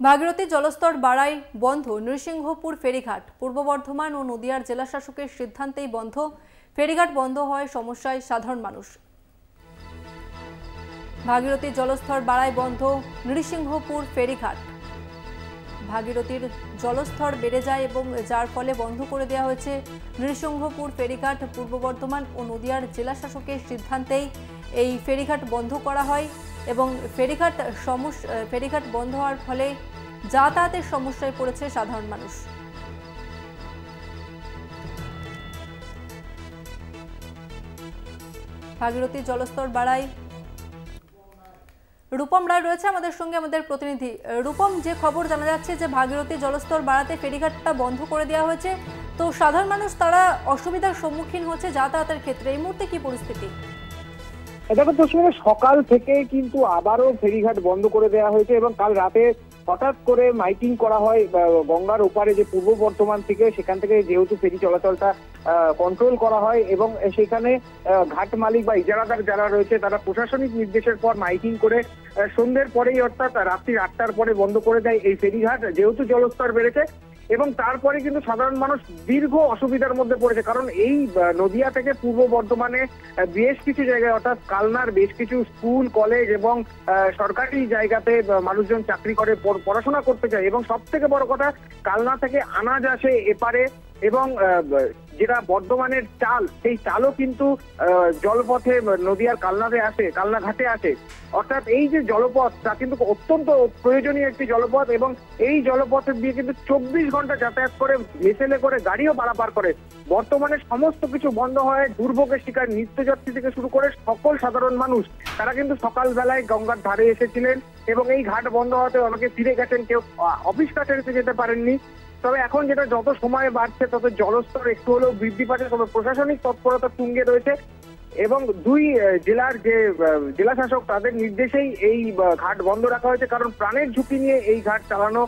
ভাগীরথী জলস্তর বাড়ায় বন্ধ নৃসিংহপুর ফেরিঘাট। পূর্ব বর্ধমান ও নদিয়ার জেলা শাসকের সিদ্ধান্তেই বন্ধ ফেরিঘাট। বন্ধ হয় সমস্যায় সাধারণ মানুষ। ভাগীরথী জলস্তর বাড়ায় বন্ধ নৃসিংহপুর ফেরিঘাট। ভাগীরথীর জলস্তর বেড়ে যায় এবং যার ফলে বন্ধ করে দেওয়া হয়েছে নৃসিংহপুর ফেরিঘাট। পূর্ব বর্ধমান ও নদিয়ার জেলা শাসকের সিদ্ধান্তেই এই ফেরিঘাট বন্ধ করা হয় এবং ফেরিঘাট বন্ধ হওয়ার ফলে যাতায়াতের সমস্যায় পড়েছে সাধারণ মানুষ। ভাগীরথী জলস্তর বাড়ায়। রূপম রায় রয়েছে আমাদের সঙ্গে, আমাদের প্রতিনিধি। রূপম, যে খবর জানা যাচ্ছে যে ভাগীরথী জলস্তর বাড়াতে ফেরিঘাটটা বন্ধ করে দেওয়া হয়েছে, তো সাধারণ মানুষ তারা অসুবিধার সম্মুখীন হচ্ছে যাতায়াতের ক্ষেত্রে, এই মুহূর্তে কি পরিস্থিতি? দেখো প্রশ্নে সকাল থেকে কিন্তু আবারও ফেরিঘাট বন্ধ করে দেওয়া হয়েছে এবং কাল রাতে হঠাৎ করে মাইকিং করা হয় গঙ্গার ওপারে যে পূর্ব বর্ধমান থেকে, সেখান থেকে যেহেতু ফেরি চলাচলটা কন্ট্রোল করা হয় এবং সেখানে ঘাট মালিক বা ইজারাদার যারা রয়েছে তারা প্রশাসনিক নির্দেশের পর মাইকিং করে সন্ধ্যের পরেই অর্থাৎ রাত্রি 8টার পরে বন্ধ করে দেয় এই ফেরিঘাট, যেহেতু জলস্তর বেড়েছে। এবং তারপরে কিন্তু সাধারণ মানুষ দীর্ঘ অসুবিধার মধ্যে পড়েছে, কারণ এই নদিয়া থেকে পূর্ব বর্ধমানে বেশ কিছু জায়গায় অর্থাৎ কালনার বেশ কিছু স্কুল কলেজ এবং সরকারি জায়গাতে মানুষজন চাকরি করে, পড়াশোনা করতে যায় এবং সব থেকে বড় কথা কালনা থেকে আনাজ আসে এপারে এবং যেটা বর্ধমানের চাল, সেই চালও কিন্তু জলপথে নদিয়ার কালনাতে আসে, কালনা ঘাটে আসে। অর্থাৎ এই যে জলপথ তা কিন্তু অত্যন্ত প্রয়োজনীয় একটি জলপথ এবং এই জলপথের দিয়ে কিন্তু 24 ঘন্টা যাতায়াত করে ভেসেলে করে গাড়িও পারাপার করে। বর্তমানে সমস্ত কিছু বন্ধ হয়, দুর্ভোগের শিকার নিত্যযাত্রী থেকে শুরু করে সকল সাধারণ মানুষ তারা কিন্তু সকালবেলায় গঙ্গার ধারে এসেছিলেন এবং এই ঘাট বন্ধ হওয়াতে অনেকে ফিরে গেছেন, কেউ অফিস কাছারিতে যেতে পারেননি। তবে এখন যেটা যত সময় বাড়ছে তত জলস্তর একটু হলেও বৃদ্ধি পাচ্ছে, তবে প্রশাসনিক তৎপরতা তুঙ্গে রয়েছে এবং দুই জেলার যে জেলা শাসক তাদের নির্দেশেই এই ঘাট বন্ধ রাখা হয়েছে, কারণ প্রাণের ঝুঁকি নিয়ে এই ঘাট চালানো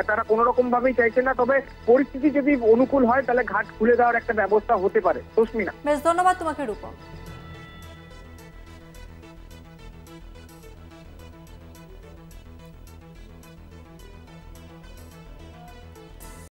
তারা কোনো রকম ভাবেই চাইছে না। তবে পরিস্থিতি যদি অনুকূল হয় তাহলে ঘাট খুলে দেওয়ার একটা ব্যবস্থা হতে পারে। তসমিনা, বেশ ধন্যবাদ তোমাকে রূপম।